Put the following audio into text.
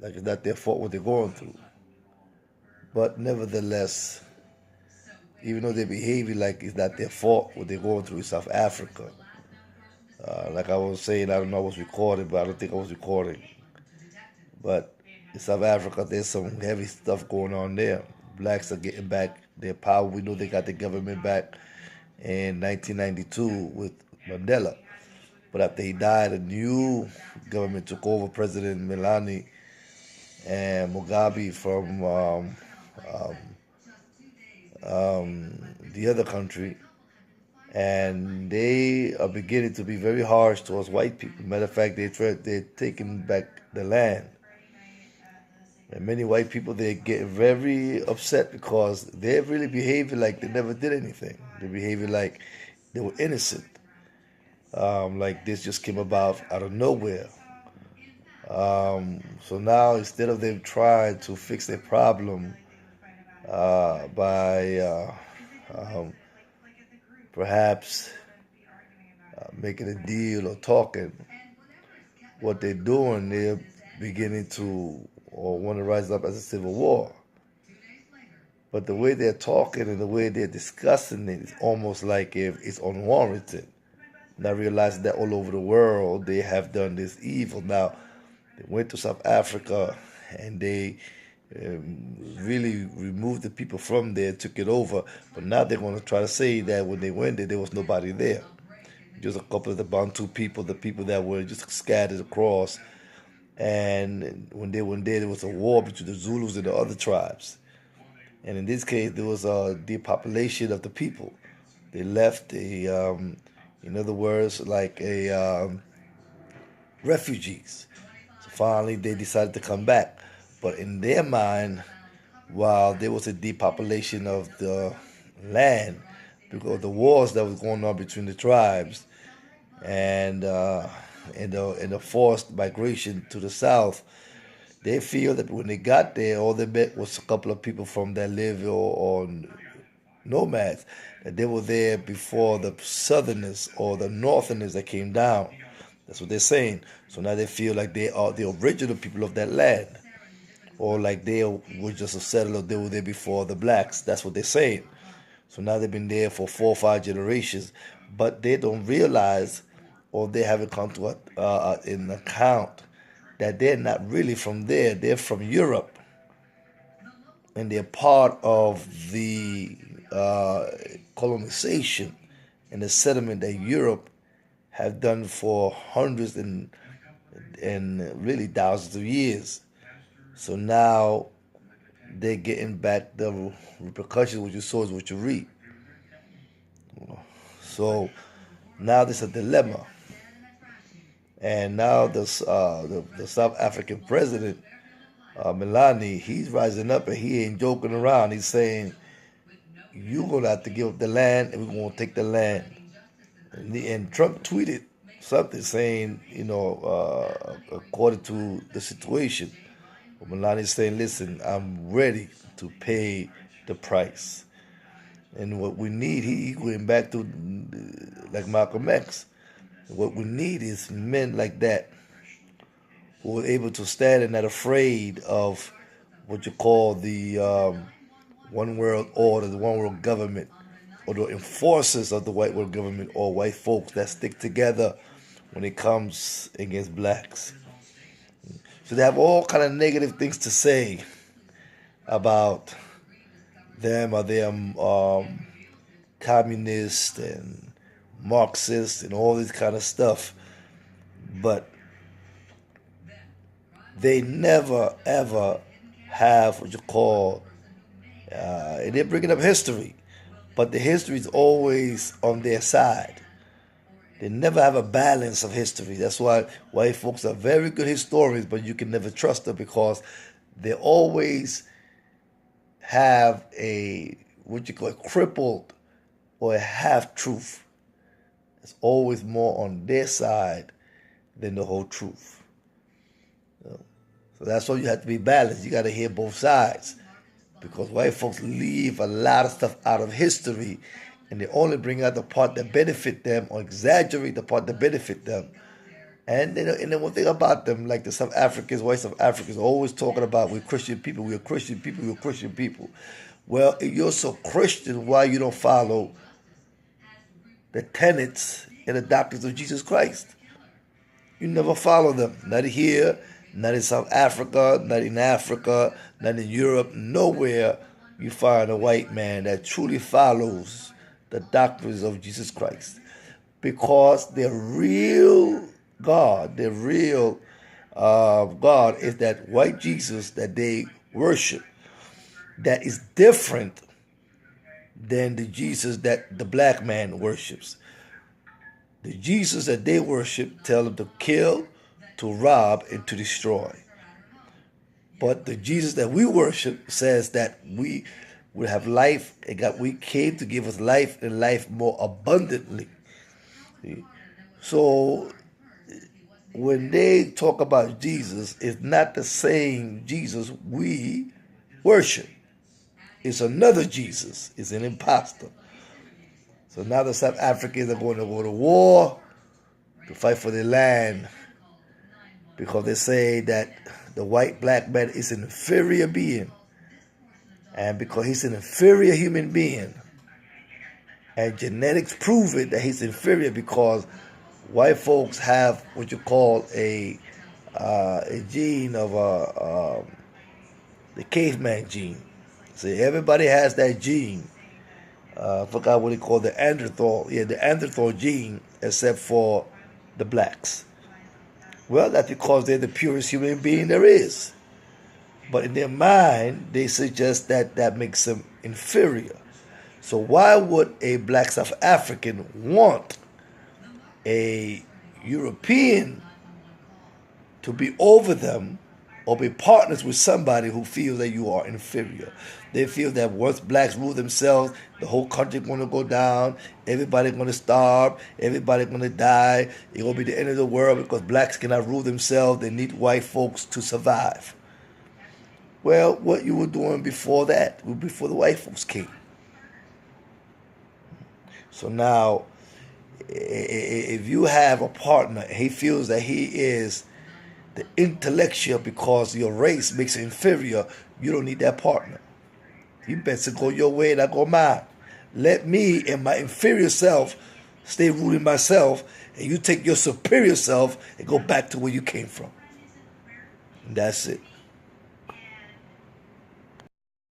like it's not their fault what they're going through. But nevertheless, even though they're behaving like it's not their fault what they're going through in South Africa, like I was saying, I don't know I was recording, but I don't think I was recording. But in South Africa, there's some heavy stuff going on there. Blacks are getting back their power. We know they got the government back in 1992 with Mandela. But after he died, a new government took over. President Milani and Mugabe from the other country, and they are beginning to be very harsh towards white people. Matter of fact, they're taking back the land. And many white people, they're getting very upset because they're really behaving like they never did anything. They're behaving like they were innocent. Like this just came about out of nowhere. So now instead of them trying to fix their problem by um, perhaps making a deal or talking, what they're doing, they're beginning to or want to rise up as a civil war. But the way they're talking and the way they're discussing it is almost like if it's unwarranted. And I realize that all over the world they have done this evil. Now, they went to South Africa and they really removed the people from there, took it over. But now they're going to try to say that when they went there was nobody there. Just a couple of the Bantu people, the people that were just scattered across. And when they went there was a war between the Zulus and the other tribes. And in this case, there was a depopulation of the people. They left in other words, like refugees. So finally, they decided to come back. But in their mind, while there was a depopulation of the land, because of the wars that was going on between the tribes, and the forced migration to the south, they feel that when they got there, all they met was a couple of people from that live or nomads, that they were there before the southerners or the northerners that came down. That's what they're saying. So now they feel like they are the original people of that land, or like they were just a settler, they were there before the blacks. That's what they're saying. So now they've been there for 4 or 5 generations, but they don't realize, or they haven't come to an account that they're not really from there. They're from Europe, and they're part of the colonization and the settlement that Europe have done for hundreds and really thousands of years. So now they're getting back the repercussions. What you sow is what you reap. So now there's a dilemma, and now the South African president Milani, he's rising up and he ain't joking around. He's saying, "You're gonna have to give up the land, and we're gonna take the land." And Trump tweeted something saying, according to the situation, Milani's saying, "Listen, I'm ready to pay the price." And what we need, he went back to like Malcolm X. What we need is men like that who are able to stand and not afraid of what you call the one world order, the one world government, or the enforcers of the white world government, or white folks that stick together when it comes against blacks. So they have all kind of negative things to say about them, or them communist and Marxist and all this kind of stuff, but they never ever have what you call, and they're bringing up history, but the history is always on their side. They never have a balance of history. That's why white folks are very good historians, but you can never trust them because they always have a what you call a crippled or a half truth. It's always more on their side than the whole truth. So that's why you have to be balanced. You got to hear both sides, because white folks leave a lot of stuff out of history, and they only bring out the part that benefit them or exaggerate the part that benefit them. And then one thing about them, like the South Africans, white South Africans, always talking about we're Christian people, we're Christian people, we're Christian people. Well, if you're so Christian, why you don't follow the tenets and the doctrines of Jesus Christ? You never follow them. Not here, not in South Africa, not in Africa, not in Europe. Nowhere you find a white man that truly follows the doctrines of Jesus Christ. Because their real God, their real God is that white Jesus that they worship, that is different than the Jesus that the black man worships. The Jesus that they worship tell them to kill, to rob, and to destroy. But the Jesus that we worship says that we will have life, and God, we came to give us life and life more abundantly. So when they talk about Jesus, it's not the same Jesus we worship. It's another Jesus. It's an imposter. So now the South Africans are going to go to war to fight for their land because they say that the white black man is an inferior being. And because he's an inferior human being, and genetics prove it that he's inferior because white folks have what you call a gene of the caveman gene. See, everybody has that gene. I forgot what they call the Neanderthal. Yeah, the Neanderthal gene, except for the blacks. Well, that's because they're the purest human being there is. But in their mind, they suggest that that makes them inferior. So why would a black South African want a European to be over them or be partners with somebody who feels that you are inferior? They feel that once blacks rule themselves, the whole country going to go down, everybody going to starve, everybody going to die, it's going to be the end of the world because blacks cannot rule themselves, they need white folks to survive. Well, what you were doing before that, before the white folks came. So now, if you have a partner, he feels that he is the intellectual because your race makes it inferior, you don't need that partner. You better go your way and I go mine. Let me and my inferior self stay ruling myself, and you take your superior self and go back to where you came from. And that's it.